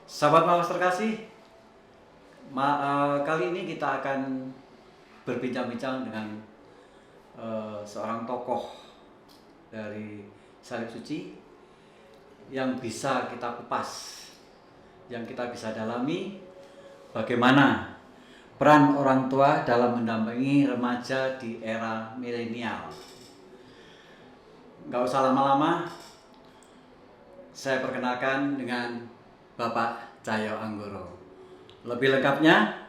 Sahabat Mawas terkasih, kali ini kita akan berbincang-bincang dengan seorang tokoh dari Salib Suci yang bisa kita kupas, yang kita bisa dalami bagaimana peran orang tua dalam mendampingi remaja di era milenial. Nggak usah lama-lama, saya perkenalkan dengan Bapak Cahyo Anggoro. Lebih lengkapnya,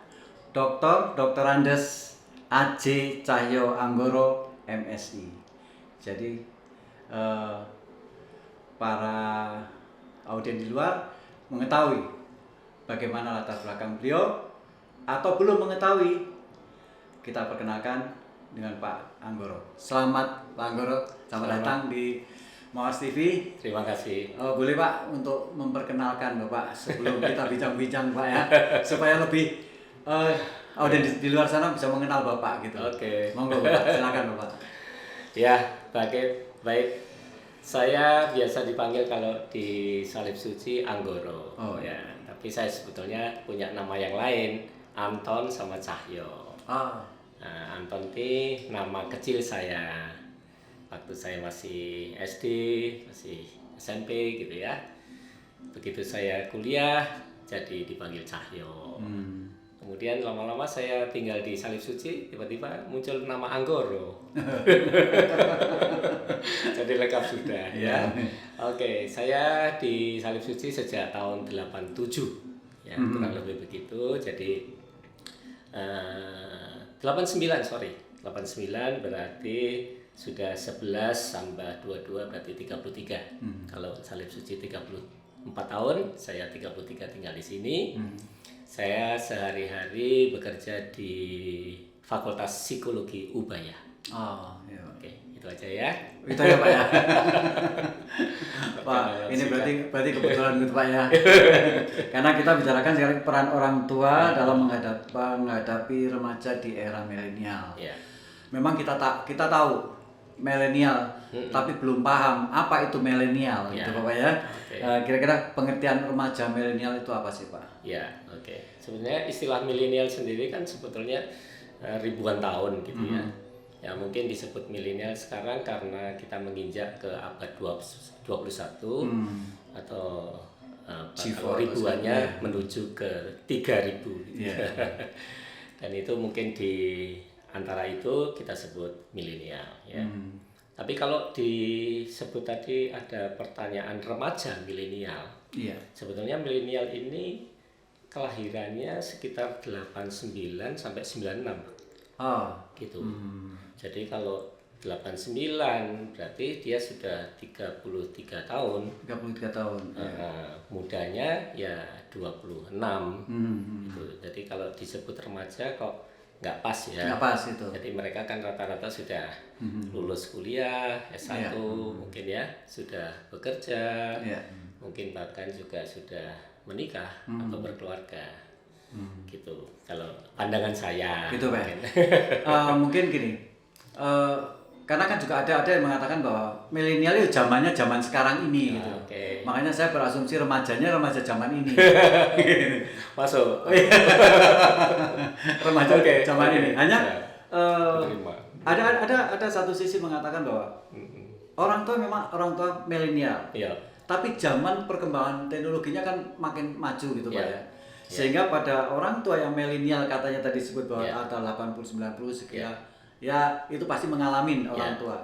Dr. Andes A.J. Cahyo Anggoro, MSI. Jadi para audien di luar mengetahui bagaimana latar belakang beliau atau belum mengetahui, kita perkenalkan dengan Pak Anggoro. Selamat Pak Anggoro, selamat datang di Mawas TV. Terima kasih. Boleh Pak untuk memperkenalkan Bapak sebelum kita bincang-bincang Pak ya, supaya lebih audiens di luar sana bisa mengenal Bapak gitu. Oke. Monggo Bapak, silakan Bapak. Ya, baik. Saya biasa dipanggil kalau di Salib Suci Anggoro. Oh ya. Tapi saya sebetulnya punya nama yang lain, Anton sama Cahyo. Ah, Nah, Anton ini nama kecil saya. Waktu saya masih SD, masih SMP gitu ya. Begitu saya kuliah, jadi dipanggil Cahyo. Kemudian lama-lama saya tinggal di Salib Suci, tiba-tiba muncul nama Anggoro. Jadi lengkap sudah ya. Oke, saya di Salib Suci sejak tahun 87. Ya, kurang lebih begitu. Jadi 89 berarti sudah 11 tambah 22 berarti 33. Kalau Salib Suci 34 tahun, saya 33 tinggal di sini. Saya sehari-hari bekerja di Fakultas Psikologi Ubaya. iya. Oke, itu aja ya. Itu ya Pak ya. Pak, ini berarti kebetulan gitu Pak ya. Karena kita bicarakan sekarang peran orang tua dalam menghadapi remaja di era milenial. Ya. Memang kita tahu milenial, tapi belum paham apa itu milenial gitu Bapak ya. Kira-kira pengertian remaja milenial itu apa sih Pak? Ya, oke. Sebenarnya istilah milenial sendiri kan sebetulnya ribuan tahun gitu ya. Ya mungkin disebut milenial sekarang karena kita menginjak ke abad 21 atau kalau ribuannya menuju ke 3000 gitu. Dan itu mungkin di antara itu kita sebut milenial ya. Tapi kalau disebut tadi ada pertanyaan remaja milenial. Sebetulnya milenial ini kelahirannya sekitar 89 sampai 96. Gitu. Jadi kalau 89 berarti dia sudah 33 tahun. 33 tahun. Mudanya ya 26. Gitu. Jadi kalau disebut remaja kok nggak pas ya. Nggak pas itu. Jadi mereka kan rata-rata sudah lulus kuliah S1 mungkin ya, sudah bekerja, mungkin bahkan juga sudah menikah atau berkeluarga. Gitu. Kalau pandangan saya. Gitu Pak. Mungkin gini. Karena kan juga ada yang mengatakan bahwa milenial itu zamannya zaman sekarang ini gitu. Makanya saya berasumsi remajanya remaja zaman ini. Masuk. Remaja zaman ini. Hanya ada satu sisi mengatakan bahwa orang tua memang orang tua milenial. Tapi zaman perkembangan teknologinya kan makin maju gitu Pak ya. Sehingga pada orang tua yang milenial katanya tadi disebut bahwa ada 80-90 sekian. Ya itu pasti mengalami orang tua.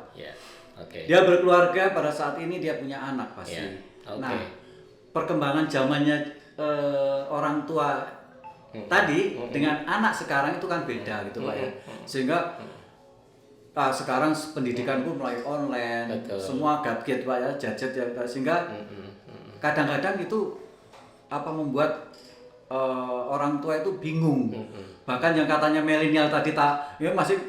Dia berkeluarga pada saat ini, dia punya anak pasti. Nah, perkembangan zamannya orang tua tadi dengan anak sekarang itu kan beda gitu Pak ya. Sehingga sekarang pendidikan pun mulai online, semua gadget Pak ya, gadget ya, sehingga kadang-kadang itu membuat orang tua itu bingung. Bahkan yang katanya milenial tadi masih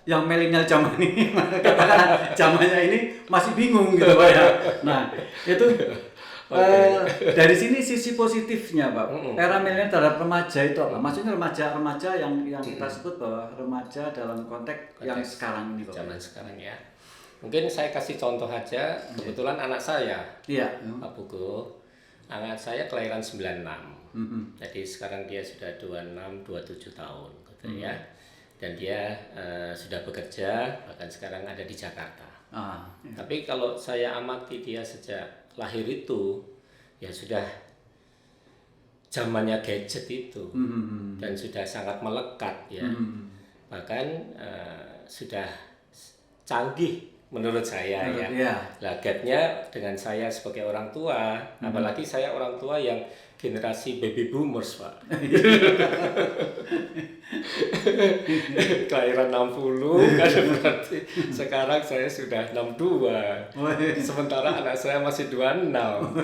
yang milenial zaman ini katakan zamannya ini masih bingung gitu Pak ya. Nah, itu dari sini sisi positifnya Pak. Era milenial terhadap remaja itu apa? Maksudnya remaja yang kita sebut bahwa remaja dalam konteks yang sekarang ini Pak. Zaman sekarang ya. Mungkin saya kasih contoh aja, kebetulan anak saya, Pak Pugu, Anak saya kelahiran 96. Jadi sekarang dia sudah 26, 27 tahun gitu ya. Dan dia sudah bekerja, bahkan sekarang ada di Jakarta. Ya. Tapi kalau saya amati dia sejak lahir itu, ya sudah zamannya gadget itu, dan sudah sangat melekat ya. Bahkan sudah canggih menurut saya ya. Lah gapnya dengan saya sebagai orang tua, apalagi saya orang tua yang generasi baby boomers, Pak. Kelahiran 60 kan berarti sekarang saya sudah 62. Sementara anak saya masih 26.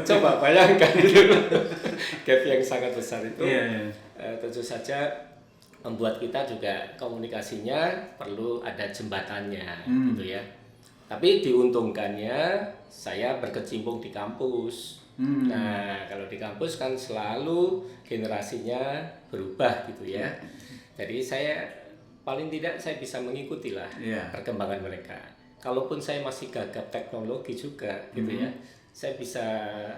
Coba bayangkan gap yang sangat besar itu. Tentu saja membuat kita juga komunikasinya perlu ada jembatannya gitu ya. Tapi diuntungkannya saya berkecimpung di kampus. Nah, kalau di kampus kan selalu generasinya berubah gitu ya. Jadi saya paling tidak saya bisa mengikuti lah perkembangan mereka. Kalaupun saya masih gagap teknologi juga gitu ya, saya bisa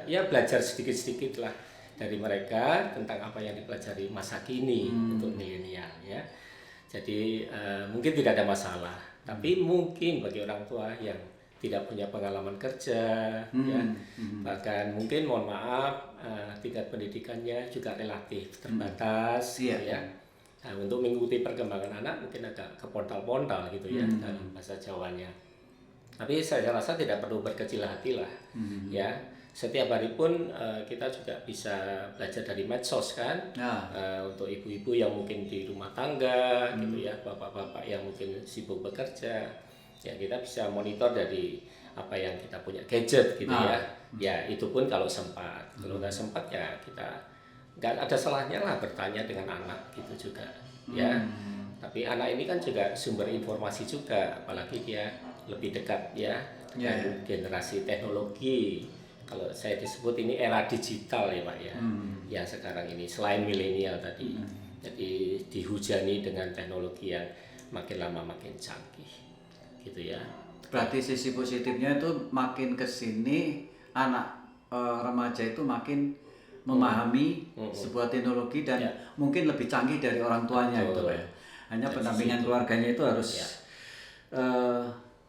ya belajar sedikit-sedikit lah dari mereka tentang apa yang dipelajari masa kini untuk milenial ya. Jadi mungkin tidak ada masalah, tapi mungkin bagi orang tua yang tidak punya pengalaman kerja, ya, bahkan mungkin mohon maaf tingkat pendidikannya juga relatif terbatas, ya. Nah, untuk mengikuti perkembangan anak mungkin agak kepontal-pontal gitu ya dalam bahasa Jawanya. Tapi saya rasa tidak perlu berkecil hati lah, ya. Setiap hari pun kita juga bisa belajar dari medsos kan, untuk ibu-ibu yang mungkin di rumah tangga gitu ya, bapak-bapak yang mungkin sibuk bekerja, ya kita bisa monitor dari apa yang kita punya gadget gitu ya. Ya itu pun kalau sempat, kalau nggak sempat ya kita nggak ada salahnya lah bertanya dengan anak gitu juga, ya. Tapi anak ini kan juga sumber informasi juga, apalagi dia lebih dekat ya dengan generasi teknologi. Kalau saya disebut ini era digital ya Pak ya, yang sekarang ini selain milenial tadi, jadi dihujani dengan teknologi yang makin lama makin canggih, gitu ya. Berarti sisi positifnya itu makin kesini anak remaja itu makin memahami sebuah teknologi dan mungkin lebih canggih dari orang tuanya gitu Pak ya. Hanya pendampingan keluarganya itu harus.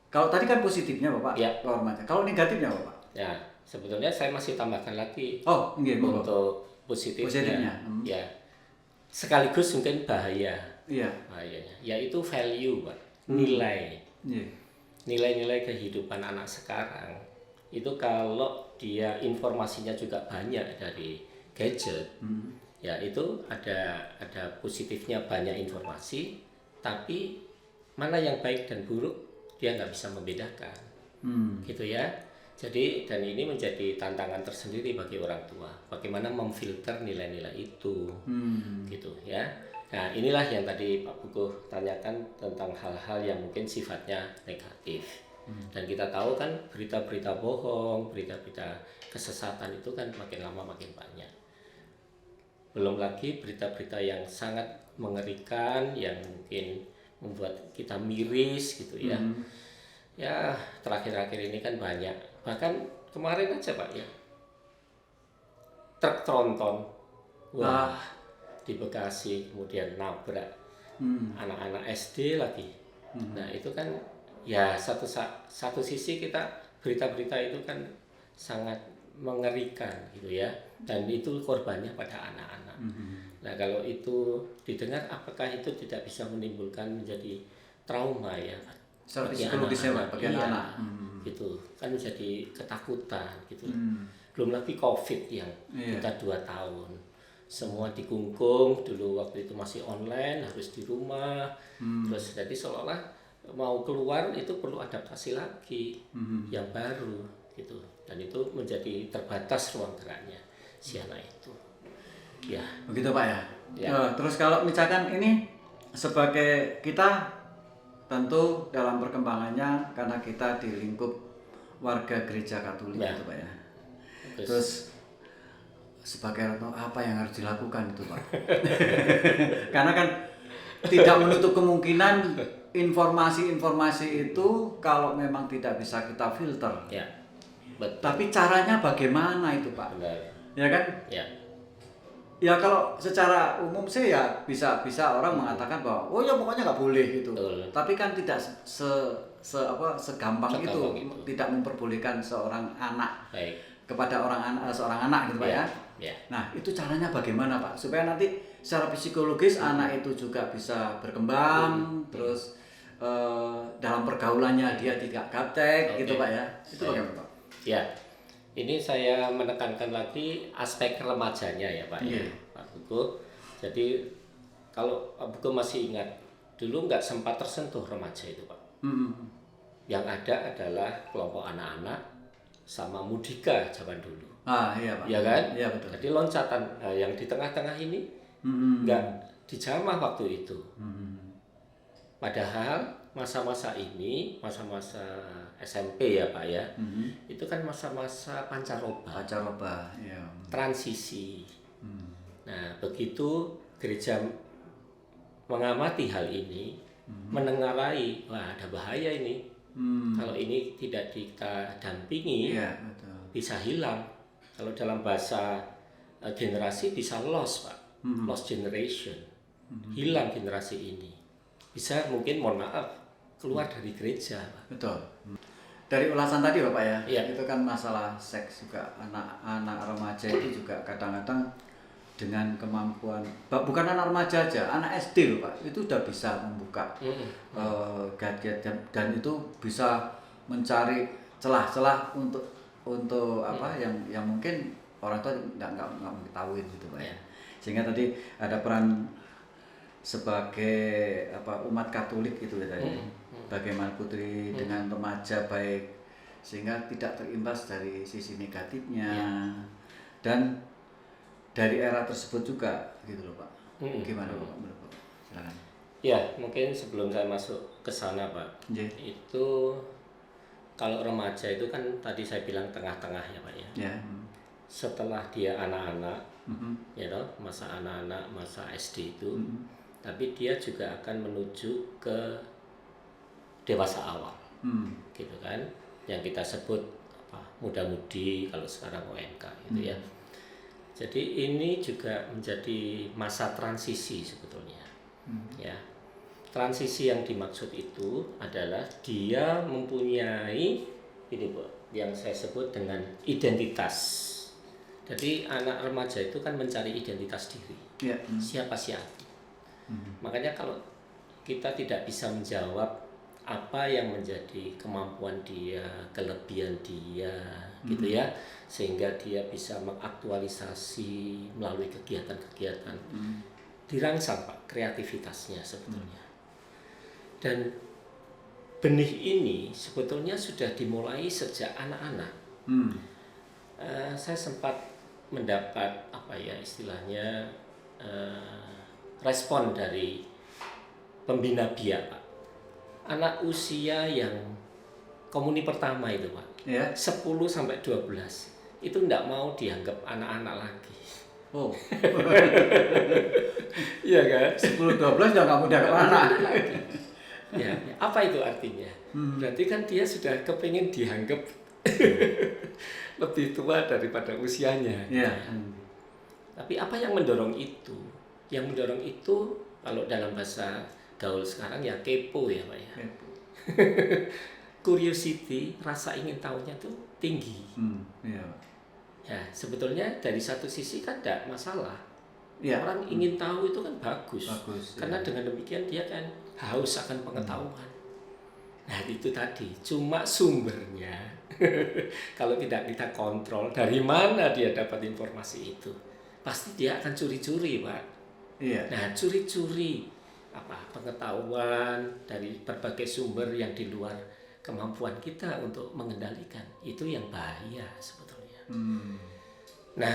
Kalau tadi kan positifnya Bapak, remaja. Kalau negatifnya Bapak? Ya. Sebetulnya saya masih tambahkan lagi untuk positifnya. Ya, sekaligus mungkin bahayanya, yaitu value, Pak, nilai, nilai-nilai kehidupan anak sekarang itu kalau dia informasinya juga banyak dari gadget, ya itu ada positifnya banyak informasi, tapi mana yang baik dan buruk dia nggak bisa membedakan, gitu ya. Jadi dan ini menjadi tantangan tersendiri bagi orang tua. Bagaimana memfilter nilai-nilai itu, gitu ya. Nah inilah yang tadi Pak Bukuh tanyakan tentang hal-hal yang mungkin sifatnya negatif. Dan kita tahu kan berita-berita bohong, berita-berita kesesatan itu kan makin lama makin banyak. Belum lagi berita-berita yang sangat mengerikan, yang mungkin membuat kita miris gitu ya. Ya terakhir-akhir ini kan banyak. Bahkan kemarin aja Pak ya, truk tronton di Bekasi kemudian nabrak anak-anak SD lagi. Nah itu kan ya satu sisi kita berita-berita itu kan sangat mengerikan gitu ya, dan itu korbannya pada anak-anak. Nah kalau itu didengar, apakah itu tidak bisa menimbulkan menjadi trauma ya bagi anak-anak, bagi anak gitu kan, menjadi ketakutan gitu. Belum lagi COVID yang kita 2 tahun semua dikungkung, dulu waktu itu masih online, harus di rumah, terus jadi seolah-olah mau keluar itu perlu adaptasi lagi yang baru gitu, dan itu menjadi terbatas ruang geraknya si anak itu ya. Begitu Pak ya. Terus kalau misalkan ini sebagai kita tentu dalam perkembangannya karena kita di lingkup warga gereja Katolik gitu Pak ya. Terus sebagai orang tua apa yang harus dilakukan itu Pak? Karena kan tidak menutup kemungkinan informasi-informasi itu kalau memang tidak bisa kita filter. Ya. Betul. Tapi caranya bagaimana itu Pak? Benar. Ya kan? Ya. Ya kalau secara umum sih ya bisa orang mengatakan bahwa oh ya pokoknya nggak boleh gitu. Betul. Tapi kan tidak segampang itu tidak memperbolehkan seorang anak kepada seorang anak gitu Pak ya. Ya. Nah itu caranya bagaimana Pak supaya nanti secara psikologis anak itu juga bisa berkembang terus dalam pergaulannya dia tidak gaptek gitu Pak ya. Itu bagaimana Pak? Ya. Ini saya menekankan lagi aspek remajanya ya Pak ya, Pak Buku. Jadi kalau Pak Buku masih ingat, dulu nggak sempat tersentuh remaja itu Pak. Yang ada adalah kelompok anak-anak sama mudika zaman dulu. Iya Pak. Ya kan? Iya betul. Jadi loncatan yang di tengah-tengah ini nggak dijamah waktu itu. Padahal masa-masa ini, masa-masa SMP ya Pak ya, itu kan masa-masa pancaroba, ya. Transisi. Nah begitu gereja mengamati hal ini, menengarai, wah ada bahaya ini. Kalau ini tidak kita dampingi, betul. bisa hilang. Kalau dalam bahasa generasi bisa lost Pak, lost generation, hilang generasi ini. Bisa mungkin mohon maaf keluar dari gereja Pak. Betul. Dari ulasan tadi Bapak ya, itu kan masalah seks juga, anak remaja itu juga kadang-kadang dengan kemampuan, bukan anak remaja aja, anak SD loh Pak, itu udah bisa membuka gadget dan itu bisa mencari celah-celah untuk apa yang mungkin orang tua nggak mengetahui gitu Pak ya. Sehingga tadi ada peran sebagai umat Katolik itu ya tadi. Bagaimana putri dengan remaja baik sehingga tidak terimbas dari sisi negatifnya dan dari era tersebut juga gitu loh Pak. Gimana Pak menurut Pak? Silakan. Ya mungkin sebelum saya masuk ke sana Pak, itu kalau remaja itu kan tadi saya bilang tengah-tengah ya Pak ya. Setelah dia anak-anak, ya toh, masa anak-anak, masa SD itu, tapi dia juga akan menuju ke dewasa awal, gitu kan, yang kita sebut muda-mudi kalau sekarang OMK gitu ya. Jadi ini juga menjadi masa transisi sebetulnya, ya. Transisi yang dimaksud itu adalah dia mempunyai ini Bu, yang saya sebut dengan identitas. Jadi anak remaja itu kan mencari identitas diri, siapa sih aku. Makanya kalau kita tidak bisa menjawab apa yang menjadi kemampuan dia, kelebihan dia, gitu ya, sehingga dia bisa mengaktualisasi melalui kegiatan-kegiatan, dirangsang Pak kreativitasnya sebetulnya. Dan benih ini sebetulnya sudah dimulai sejak anak-anak. Saya sempat mendapat istilahnya respon dari pembina BIA Pak. Anak usia yang komuni pertama itu Pak, 10 sampai 12 itu enggak mau dianggap anak-anak lagi. Oh. Iya kan? 10-12 udah nggak mau dianggap anak lagi. Ya, apa itu artinya? Berarti kan dia sudah kepingin dianggap lebih tua daripada usianya. Tapi apa yang mendorong itu? Yang mendorong itu kalau dalam bahasa gaul sekarang ya kepo ya Pak ya. Curiosity, rasa ingin tahunya tuh tinggi. Ya sebetulnya dari satu sisi kan tidak masalah. Orang ingin tahu itu kan bagus karena dengan demikian dia kan haus akan pengetahuan. Nah itu tadi, cuma sumbernya kalau tidak kita kontrol dari mana dia dapat informasi itu, pasti dia akan curi-curi Pak. Nah curi-curi pengetahuan dari berbagai sumber yang di luar kemampuan kita untuk mengendalikan, itu yang bahaya sebetulnya. Nah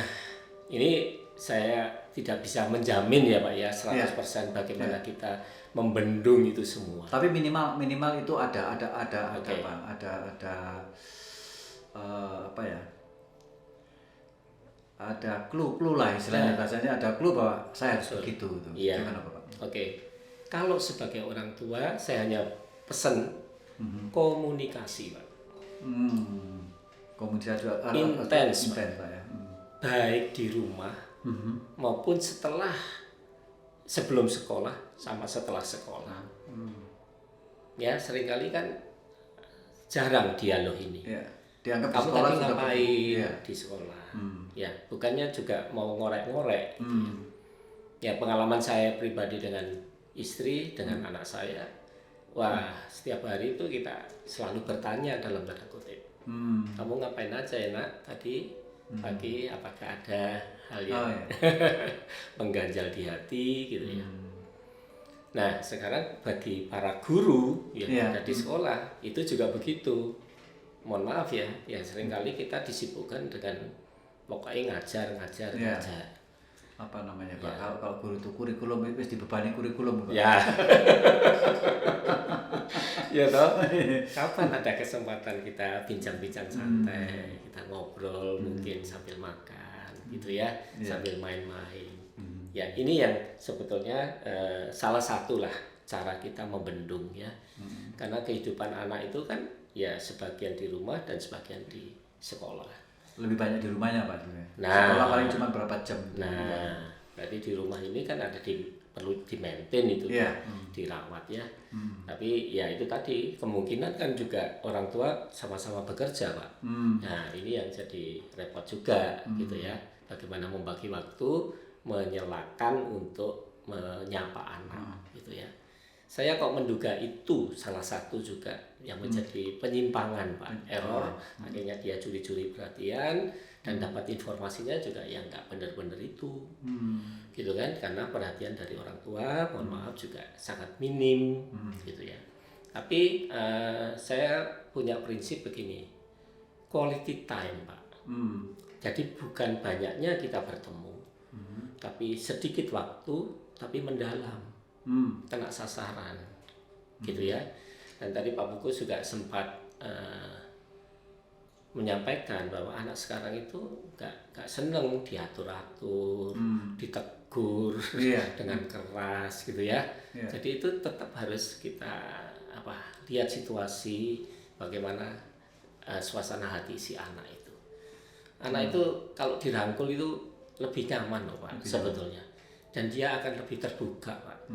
ini saya tidak bisa menjamin ya Pak ya 100% bagaimana kita membendung itu semua. Tapi minimal itu ada ada clue lah istilahnya, bahasanya ada clue bahwa saya harus begitu gitu. Gimana Pak? Kalau sebagai orang tua saya hanya pesan komunikasi Pak. Komunikasi intens Pak ya. baik di rumah maupun sebelum sekolah sama setelah sekolah. Ya seringkali kan jarang dialog ini. Ya. Dianggap kamu di sekolah tadi ngapain ya. di sekolah. Ya bukannya juga mau ngorek-ngorek. Gitu ya. Ya pengalaman saya pribadi dengan istri, dengan anak saya, wah setiap hari itu kita selalu bertanya dalam tanda kutip. Kamu ngapain aja ya nak tadi pagi, apakah ada hal yang mengganjal di hati gitu ya. Nah sekarang bagi para guru yang ada di sekolah itu juga begitu. Mohon maaf ya seringkali kita disibukkan dengan pokoknya ngajar. Apa namanya Pak? Kalau guru itu kurikulum itu dibebani kurikulum Pak. Ya. Ya toh. Kapan ada kesempatan kita bincang-bincang santai, kita ngobrol mungkin sambil makan gitu ya, sambil main-main. Ya ini yang sebetulnya salah satu lah cara kita membendung ya. Karena kehidupan anak itu kan ya sebagian di rumah dan sebagian di sekolah. Lebih banyak di rumahnya Pak. Nah, sekolah paling cuma berapa jam. Nah, berarti di rumah ini kan ada perlu di-maintain itu, dirawat ya. Tapi ya itu tadi kemungkinan kan juga orang tua sama-sama bekerja Pak. Nah ini yang jadi repot juga gitu ya. Bagaimana membagi waktu, menyelakan untuk menyapa anak gitu ya. Saya kok menduga itu salah satu juga yang menjadi penyimpangan Pak, error. Akhirnya dia curi-curi perhatian dan dapat informasinya juga yang nggak benar-benar itu, gitu kan? Karena perhatian dari orang tua, mohon maaf juga sangat minim, gitu ya. Tapi saya punya prinsip begini, quality time Pak. Jadi bukan banyaknya kita bertemu, tapi sedikit waktu, tapi mendalam, kena sasaran, gitu ya. Dan tadi Pak Buku juga sempat menyampaikan bahwa anak sekarang itu gak seneng diatur-atur, ditegur dengan keras gitu ya. Jadi itu tetap harus kita lihat situasi bagaimana suasana hati si anak itu. Anak itu kalau dirangkul itu lebih nyaman loh Pak sebetulnya. Dan dia akan lebih terbuka Pak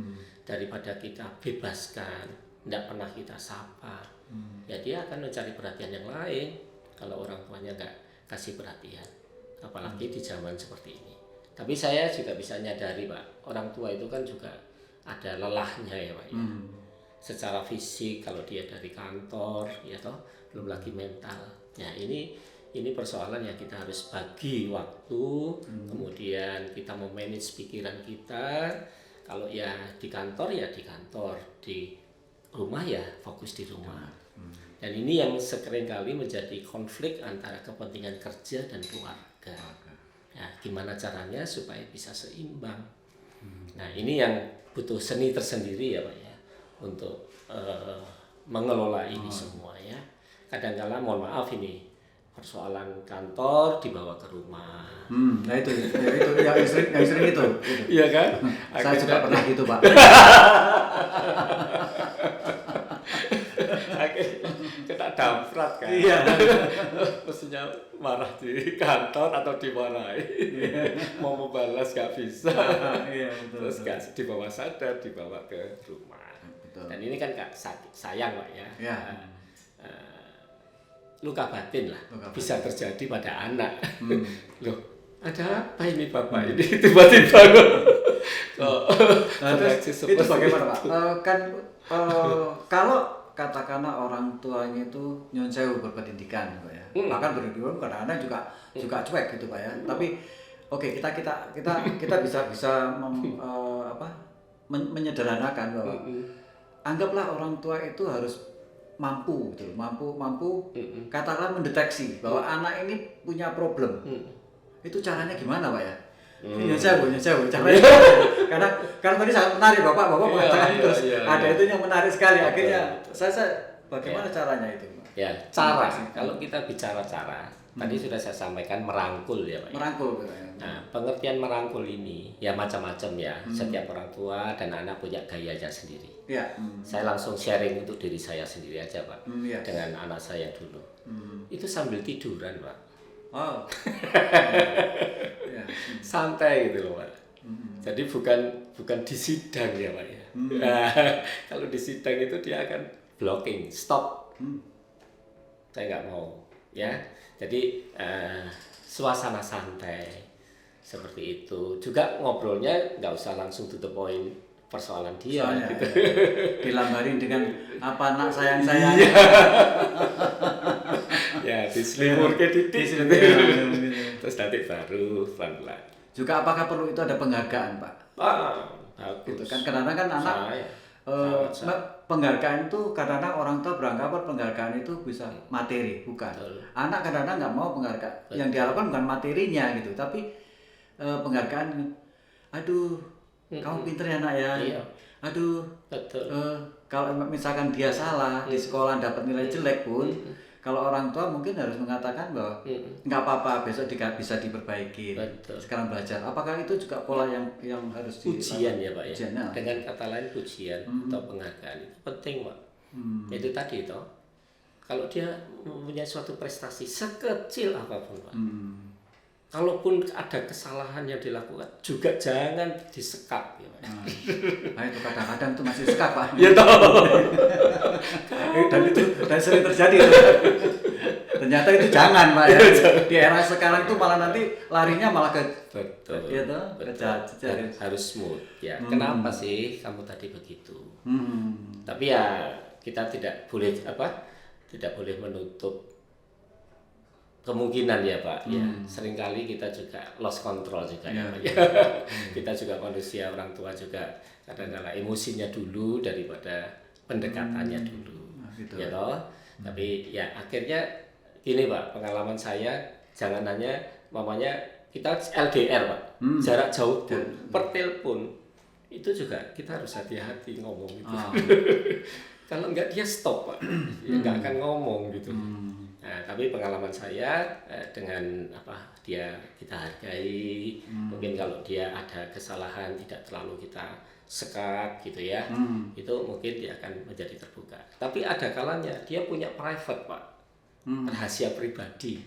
daripada kita bebaskan, tidak pernah kita sapa. Ya dia akan mencari perhatian yang lain kalau orang tuanya nggak kasih perhatian, apalagi di zaman seperti ini. Tapi saya juga bisa nyadari Pak, orang tua itu kan juga ada lelahnya ya Pak ya. Secara fisik kalau dia dari kantor ya toh, belum lagi mental. Ya ini persoalan yang kita harus bagi waktu, kemudian kita memanage pikiran kita. Kalau ya di kantor ya di kantor, di rumah ya fokus di rumah. Dan ini yang seringkali menjadi konflik antara kepentingan kerja dan keluarga. Ya, gimana caranya supaya bisa seimbang. Nah ini yang butuh seni tersendiri ya Pak ya, untuk mengelola ini semua ya. Kadang-kala mohon maaf ini persoalan kantor dibawa ke rumah. Nah itu yang sering itu. Iya kan? Saya juga pernah gitu Pak. Kena damprat kan. Iya. Mestinya marah di kantor atau dimarahi. Mau membalas gak bisa. Iya, betul. Terus gak dibawa sadar, dibawa ke rumah. Betul. Dan ini kan sayang Pak ya. Iya. Luka batin lah bisa terjadi pada anak. Loh, ada apa ini Bapak ini tiba-tiba kok itu bagaimana Pak? Kalau katakanlah orang tuanya itu nyon sewu berpendidikan Pak ya. Bahkan berpendidikan kadang-kadang juga cuek gitu Pak ya. Tapi oke, kita bisa menyederhanakan bahwa anggaplah orang tua itu harus mampu katakanlah mendeteksi bahwa anak ini punya problem. Itu caranya gimana Pak ya? Nyesewu caranya. Karena tadi sangat menarik Bapak mengatakan terus ada itu yang menarik sekali. Akhirnya saya bagaimana caranya itu Pak? Ya, cara. Kalau kita bicara cara, tadi sudah saya sampaikan merangkul ya Pak. Merangkul. Nah, pengertian merangkul ini ya macam-macam ya. Setiap orang tua dan anak punya gayanya sendiri. Ya. Saya langsung sharing untuk diri saya sendiri aja Pak. Dengan anak saya dulu. Itu sambil tiduran Pak. Oh. Santai gitu loh Pak. Jadi bukan di sidang ya Pak ya. Nah, kalau di sidang itu dia akan blocking, stop. Saya nggak mau ya. Jadi suasana santai seperti itu. Juga ngobrolnya nggak usah langsung to the point persoalan dia. Soalnya, gitu. Dilambarin dengan apa nak sayang-sayang. Ya diselimur ke titik. Terus nanti baru pelan-pelan. Juga apakah perlu itu ada penghargaan Pak? Bagus. Gitu kan kadang-kadang kan anak penghargaan itu kadang-kadang orang tua beranggapan penghargaan itu bisa materi, bukan. Anak kadang-kadang nggak mau penghargaan. Yang diharapkan bukan materinya gitu, tapi penghargaan. Aduh, kamu pinter ya nak ya. Iya. Aduh, kalau misalkan dia salah di sekolah dapat nilai jelek pun, kalau orang tua mungkin harus mengatakan bahwa nggak apa-apa, besok bisa diperbaiki. Sekarang belajar. Apakah itu juga pola yang harus ujian ya Pak ya? Dengan kata lain pujian atau penghargaan itu penting Pak. Itu tadi toh. Kalau dia mempunyai suatu prestasi sekecil apapun Pak. Kalaupun ada kesalahan yang dilakukan juga jangan disekap ya Pak. Nah itu kadang-kadang itu masih sekap Pak. Ya toh. dan sering terjadi. Ternyata itu jangan Pak ya. Di era sekarang tuh malah nanti larinya malah ke betul. Harus smooth ya. Kenapa sih kamu tadi begitu? Tapi ya kita tidak boleh menutup kemungkinan ya Pak. Ya seringkali kita juga lost control juga ya Pak. Kita juga manusia, orang tua juga kadang-kadang emosinya dulu daripada pendekatannya dulu. Gitu. Ya toh. Tapi ya akhirnya gini Pak, pengalaman saya jangan hanya mamanya kita LDR Pak, jarak jauh pun, per telepon itu juga kita harus hati-hati ngomong gitu. Kalau enggak dia stop Pak, dia enggak akan ngomong gitu. Nah, tapi pengalaman saya dengan dia kita hargai, mungkin kalau dia ada kesalahan tidak terlalu kita sekat gitu ya, itu mungkin dia akan menjadi terbuka. Tapi ada kalanya dia punya private Pak. Rahasia pribadi.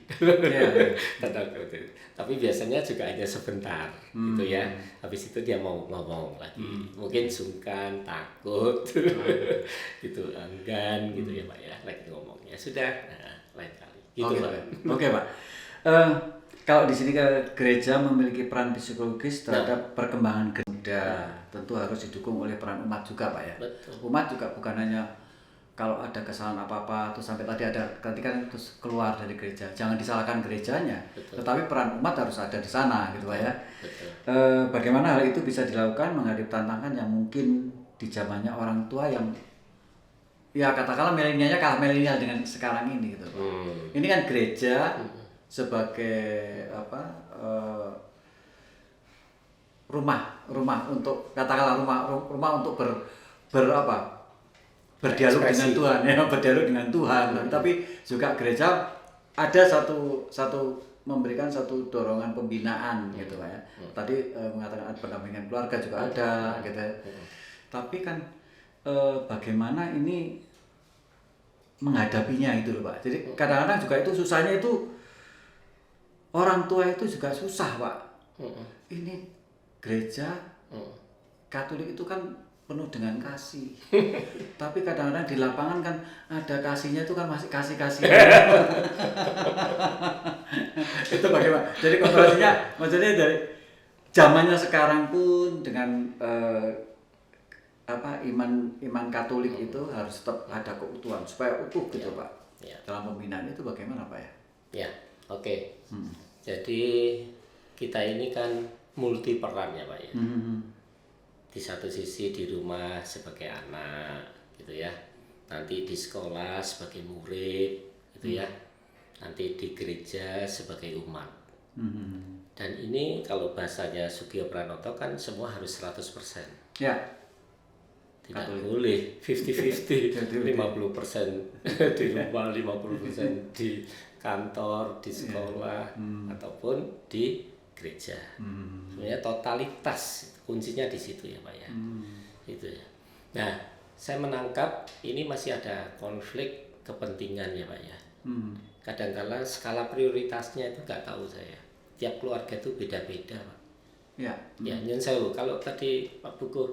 Tapi biasanya juga hanya sebentar gitu ya. Habis itu dia mau ngomong lagi. Mungkin sungkan, takut gitu, enggan gitu ya Pak ya. Lagi ngomongnya sudah lain kali. Gitu Pak. Oke Pak. Kalau di sini gereja memiliki peran psikologis terhadap perkembangan muda, tentu harus didukung oleh peran umat juga Pak ya. Betul. Umat juga bukan hanya kalau ada kesalahan apa-apa terus sampai tadi ada kan terus keluar dari gereja, jangan disalahkan gerejanya. Betul. Tetapi peran umat harus ada di sana gitu Pak ya. Bagaimana hal itu bisa dilakukan menghadapi tantangan yang mungkin di zamannya orang tua yang ya katakanlah milenialnya kalah milenial dengan sekarang ini gitu. Ini kan gereja sebagai rumah untuk katakanlah rumah untuk berdialog dengan Tuhan ya, berdialog dengan Tuhan. Tapi juga gereja ada satu memberikan satu dorongan pembinaan gitu Pak ya. Tadi mengatakan ada pendampingan keluarga juga ada gitu. Tapi kan bagaimana ini menghadapinya itu loh Pak. Jadi kadang-kadang juga itu susahnya itu orang tua itu juga susah Pak. Ini gereja Katolik itu kan penuh dengan kasih. Tapi kadang-kadang di lapangan kan ada kasihnya itu kan masih kasih-kasih. Itu bagaimana? Jadi kontrasinya maksudnya dari zamannya sekarang pun dengan iman Katolik itu harus tetap ada keutuhan supaya utuh gitu Pak. Dalam pembinaan itu bagaimana Pak ya? Ya, oke. Jadi kita ini kan multi peran ya Pak ya. Di satu sisi di rumah sebagai anak gitu ya, nanti di sekolah sebagai murid gitu ya, nanti di gereja sebagai umat. Dan ini kalau bahasanya Sugio Pranoto kan semua harus 100%. Ya. Tidak boleh 50-50, 50% di rumah, 50% di kantor, di sekolah, ataupun di gereja. Sebenarnya totalitas kuncinya di situ ya Pak ya. Itu ya. Nah, saya menangkap ini masih ada konflik kepentingan ya Pak ya. kadang-kala skala prioritasnya itu nggak tahu saya. Tiap keluarga itu beda-beda, Pak. Ya. Ya, nyun sewu. Kalau tadi Pak Buku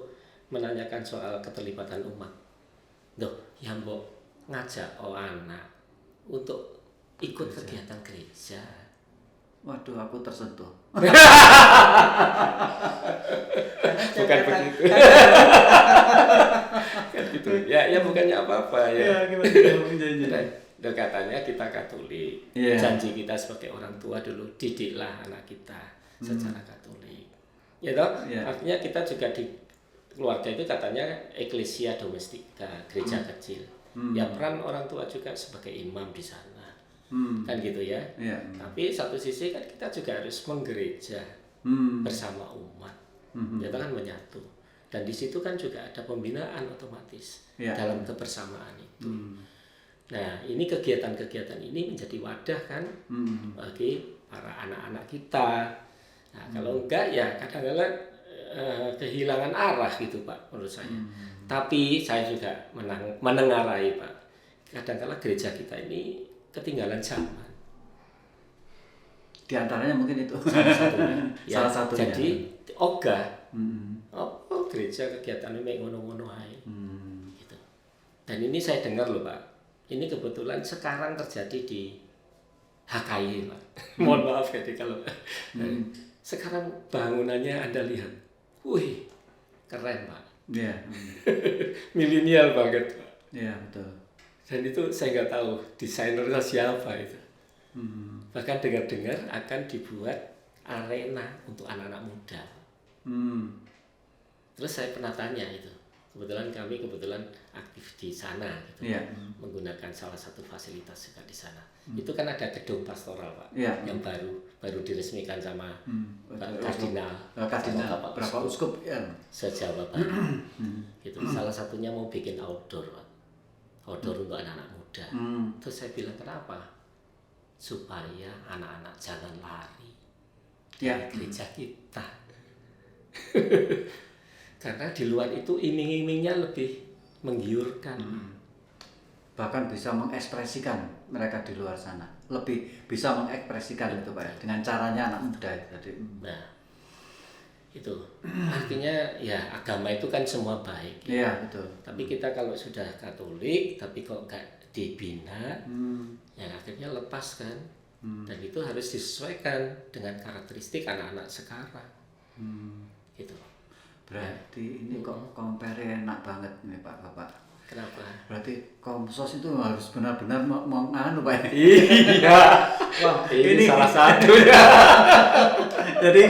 menanyakan soal keterlibatan umat, loh, ya mbok ngajak anak untuk ikut kegiatan gereja. Waduh, aku tersentuh. Bukan begitu. Kan gitu. Ya bukannya apa-apa ya. Gimana? Katanya kita Katolik. Janji kita sebagai orang tua dulu, didiklah anak kita secara Katolik. Ya toh? Artinya kita juga di keluarga itu katanya eklesia domestika, gereja kecil. Ya peran orang tua juga sebagai imam di sana. Kan gitu ya. Tapi satu sisi kan kita juga harus menggereja bersama umat. Kita kan menyatu. Dan di situ kan juga ada pembinaan otomatis dalam kebersamaan itu. Nah, ini kegiatan-kegiatan ini menjadi wadah kan bagi para anak-anak kita. Nah, kalau enggak ya kadang-kadang kehilangan arah gitu Pak menurut saya. Tapi saya juga menengarai Pak. Kadang-kadang gereja kita ini ketinggalan zaman. Di antaranya mungkin itu salah satunya. Jadi ogah. Gereja kegiatan ini ngono-ngono ae. Gitu. Dan ini saya dengar loh Pak. Ini kebetulan sekarang terjadi di HKI Pak. Mohon maaf ya kalau sekarang bangunannya Anda lihat. Wih, keren Pak. Milenial banget Pak. Iya, betul. Dan itu saya nggak tahu desainernya siapa itu. Bahkan dengar-dengar akan dibuat arena untuk anak-anak muda. Terus saya pernah tanya itu, kebetulan kami aktif di sana gitu, menggunakan salah satu fasilitas juga di sana. Itu kan ada gedung pastoral Pak, yang baru diresmikan sama Kardinal, berapa uskup se-Jawa Barat. Gitu. Salah satunya mau bikin outdoor Pak. Outdoor untuk anak-anak muda. Terus saya bilang kenapa? Supaya anak-anak jangan lari dari gereja kita. Karena di luar itu iming-imingnya lebih menggiurkan. Bahkan bisa mengekspresikan mereka di luar sana. Lebih bisa mengekspresikan itu Pak, dengan caranya anak muda tadi. Nah, itu artinya ya agama itu kan semua baik. Iya, betul. Tapi kita kalau sudah Katolik, tapi kok nggak dibina, ya akhirnya lepas kan. Dan itu harus disesuaikan dengan karakteristik anak-anak sekarang. Gitu. Berarti ini kok compare enak banget nih Pak Bapak. Kenapa? Berarti Komsos itu harus benar-benar menganu Pak. Iya. Wah, ini salah satunya. Jadi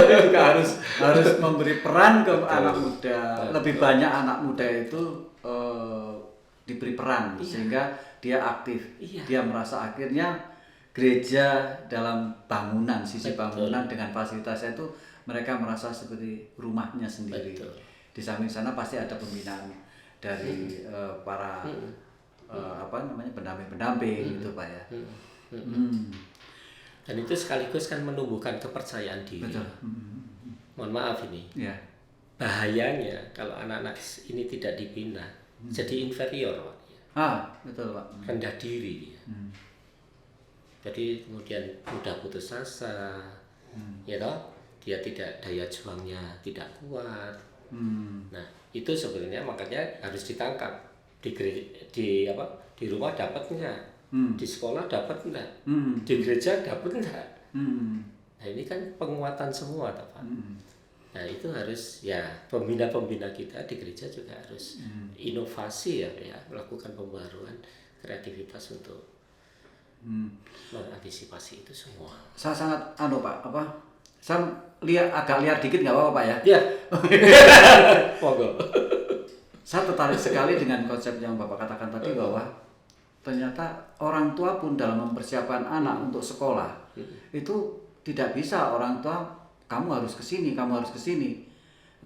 juga harus memberi peran ke anak muda. Lebih banyak anak muda itu diberi peran sehingga dia aktif. Dia merasa akhirnya gereja dalam bangunan, sisi bangunan dengan fasilitasnya itu mereka merasa seperti rumahnya sendiri. Di samping sana pasti ada pembinaan dari para pendamping-pendamping gitu Pak ya. Dan itu sekaligus kan menumbuhkan kepercayaan diri. Betul. Mohon maaf ini. Bahayanya kalau anak-anak ini tidak dibina, jadi inferior Pak. Betul Pak. Rendah diri dia. Jadi kemudian mudah putus asa. Ya toh? Dia daya juangnya tidak kuat. Nah, itu sebenarnya makanya harus ditangkap. Di rumah dapat enggak? Di sekolah dapat enggak? Di gereja dapat enggak? Nah, ini kan penguatan semua Pak. Nah, itu harus ya pembina-pembina kita di gereja juga harus inovasi ya melakukan pembaruan kreativitas untuk mengantisipasi itu semua. Saya sangat Pak, saya agak liar dikit nggak apa-apa Pak ya? Iya. Monggo. Saya tertarik sekali dengan konsep yang Bapak katakan tadi bahwa ternyata orang tua pun dalam mempersiapkan anak untuk sekolah itu tidak bisa orang tua kamu harus kesini,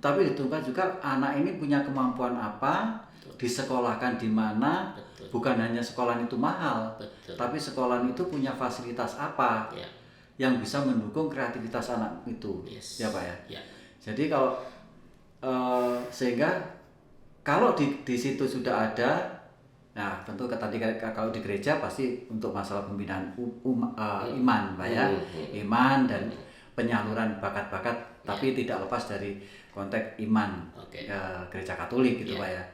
tapi ditentukan juga anak ini punya kemampuan apa, disekolahkan di mana. Bukan hanya sekolahan itu mahal, tapi sekolahan itu punya fasilitas apa yang bisa mendukung kreativitas anak itu, ya Pak ya. Jadi kalau sehingga kalau di situ sudah ada Nah, tentu tadi kalau di gereja pasti untuk masalah pembinaan iman, Pak ya. Iman dan penyaluran bakat-bakat, tapi tidak lepas dari konteks iman gereja Katolik gitu, Pak ya.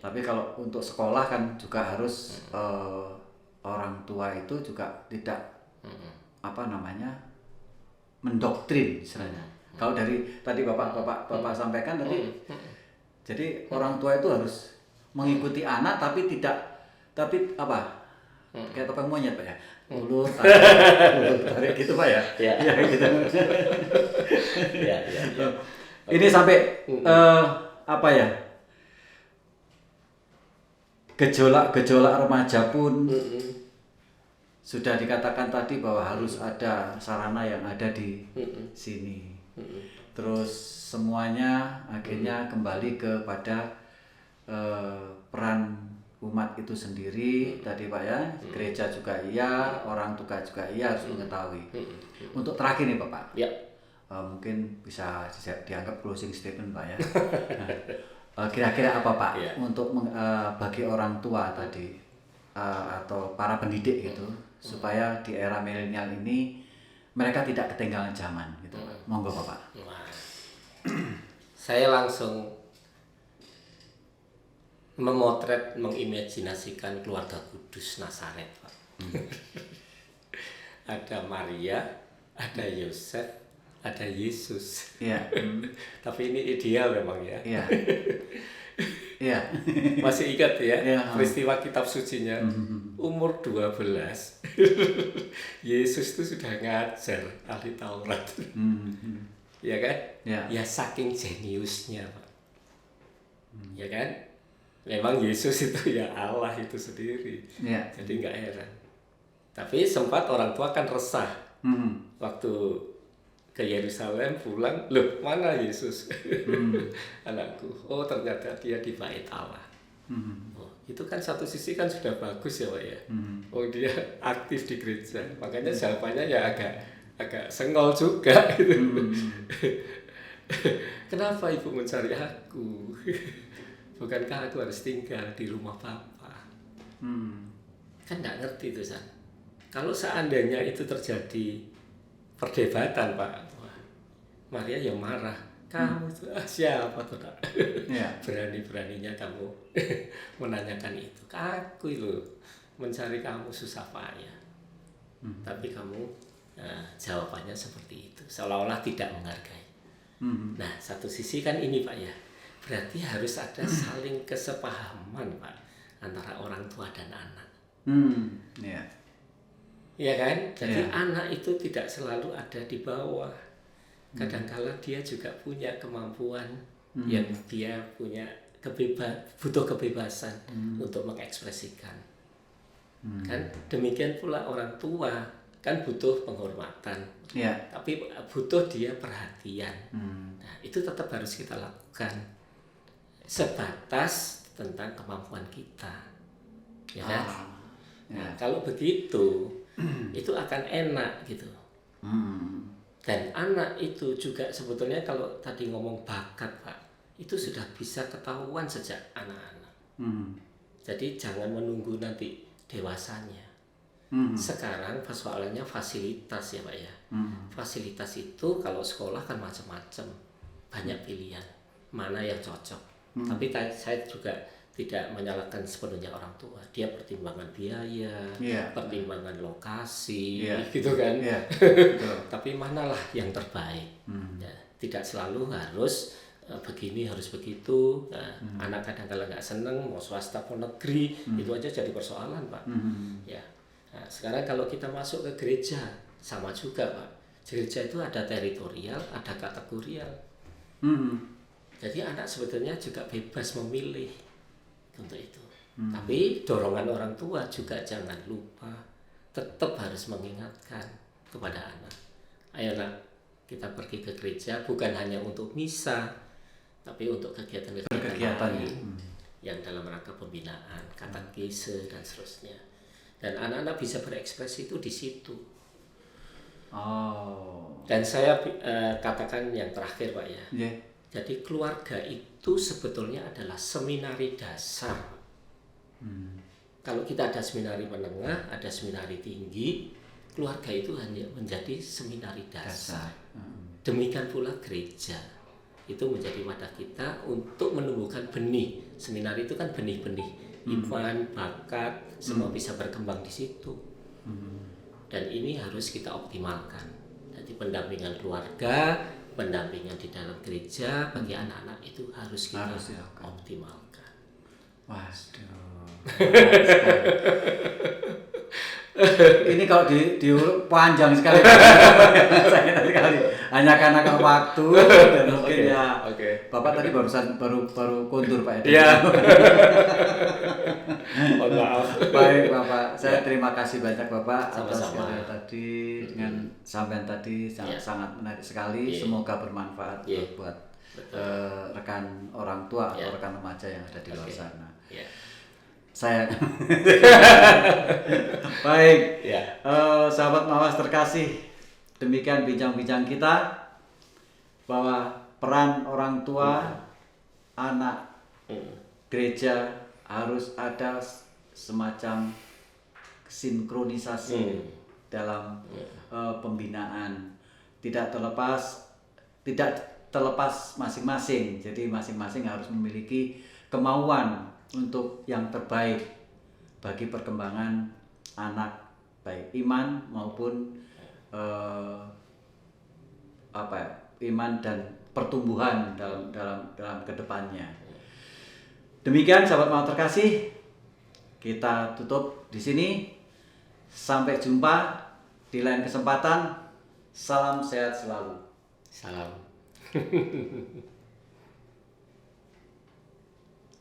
Tapi kalau untuk sekolah kan juga harus orang tua itu juga tidak mendoktrin istilahnya. Kalau dari tadi Bapak sampaikan tadi, jadi orang tua itu harus mengikuti anak tapi kayak topeng monyet Pak ya, ulur tarik gitu Pak ya. Iya gitu. Ya. Ini sampai gejolak remaja pun sudah dikatakan tadi bahwa harus ada sarana yang ada di sini. Terus semuanya akhirnya kembali kepada peran umat itu sendiri tadi Pak ya. Gereja juga iya, orang tua juga iya harus mengetahui. Untuk terakhir nih Bapak, mungkin bisa dianggap closing statement Pak ya. Kira-kira apa Pak untuk bagi orang tua tadi atau para pendidik gitu supaya di era milenial ini mereka tidak ketinggalan zaman gitu. Monggo Bapak. Saya langsung memotret, mengimajinasikan keluarga kudus Nazaret, Pak. Ada Maria, ada Yosef, ada Yesus. Tapi ini ideal memang ya. Masih ingat ya peristiwa kitab sucinya. Umur 12 Yesus itu sudah ngajar ahli Taurat. Ya kan? Ya saking jeniusnya Pak. Ya kan? Memang Yesus itu ya Allah itu sendiri. Jadi nggak heran. Tapi sempat orang tua kan resah. Waktu ke Yerusalem pulang, loh mana Yesus? Anakku, oh ternyata dia di bait Allah. Itu kan satu sisi kan sudah bagus ya Pak ya. Oh dia aktif di gereja, makanya jawabannya ya agak sengol juga gitu. Kenapa ibu mencari aku? Bukankah aku harus tinggal di rumah Papa? Kan nggak ngerti itu San. Kalau seandainya itu terjadi perdebatan Pak, Maria yang marah. Kamu itu siapa tuh Pak? Berani-beraninya kamu menanyakan itu. Aku itu mencari kamu susah payah. Tapi kamu jawabannya seperti itu. Seolah-olah tidak menghargai. Nah satu sisi kan ini Pak ya. Berarti harus ada saling kesepahaman Pak antara orang tua dan anak. Ya kan? Jadi anak itu tidak selalu ada di bawah. Kadang-kala dia juga punya kemampuan yang dia punya butuh kebebasan untuk mengekspresikan. Kan demikian pula orang tua kan butuh penghormatan. Tapi butuh dia perhatian. Nah, itu tetap harus kita lakukan. Sebatas tentang kemampuan kita. Ya kan? Nah, kalau begitu itu akan enak gitu. Dan anak itu juga sebetulnya kalau tadi ngomong bakat Pak, itu sudah bisa ketahuan sejak anak-anak. Jadi jangan menunggu nanti dewasanya. Sekarang persoalannya fasilitas ya Pak ya. Fasilitas itu kalau sekolah kan macam-macam, banyak pilihan mana yang cocok. Tapi saya juga tidak menyalahkan sepenuhnya orang tua. Dia pertimbangan biaya, pertimbangan lokasi, gitu kan. Tapi manalah yang terbaik. Ya, tidak selalu harus begini, harus begitu. Nah, anak kadang-kadang nggak seneng mau swasta mau negeri, itu aja jadi persoalan Pak. Ya. Nah, sekarang kalau kita masuk ke gereja sama juga Pak. Gereja itu ada teritorial, ada kategorial. Jadi anak sebetulnya juga bebas memilih untuk itu. Tapi dorongan orang tua juga jangan lupa tetap harus mengingatkan kepada anak. Ayo nak, kita pergi ke gereja bukan hanya untuk misa, tapi untuk kegiatan yang dalam rangka pembinaan, katekese dan seterusnya. Dan anak-anak bisa berekspresi itu di situ. Dan saya katakan yang terakhir Pak ya. Jadi keluarga itu sebetulnya adalah seminari dasar. kalau kita ada seminari menengah, ada seminari tinggi, keluarga itu hanya menjadi seminari dasar. Demikian pula gereja itu menjadi wadah kita untuk menumbuhkan benih. Seminari itu kan benih-benih iman, bakat, semua bisa berkembang di situ. Dan ini harus kita optimalkan. Jadi pendampingan keluarga, pendampingan di dalam gereja bagi anak-anak itu harus kita optimalkan. Waduh. Ini kalau diurut panjang sekali. Saya sekali. Hanya karena waktu dan mungkin Bapak tadi baru kontur Pak Edi. Iya. Mohon maaf. Baik Bapak, saya terima kasih banyak Bapak atas Sama-sama. tadi dengan sampean tadi sangat menarik sekali. Semoga bermanfaat buat rekan orang tua atau rekan remaja yang ada di luar sana. Saya baik, sahabat Mawas terkasih, demikian bincang-bincang kita bahwa peran orang tua, anak, gereja harus ada semacam sinkronisasi dalam pembinaan, tidak terlepas masing-masing. Jadi masing-masing harus memiliki kemauan untuk yang terbaik bagi perkembangan anak, baik iman maupun iman dan pertumbuhan dalam kedepannya. Demikian sahabat Mawas terkasih, kita tutup di sini. Sampai jumpa di lain kesempatan. Salam sehat selalu. Salam.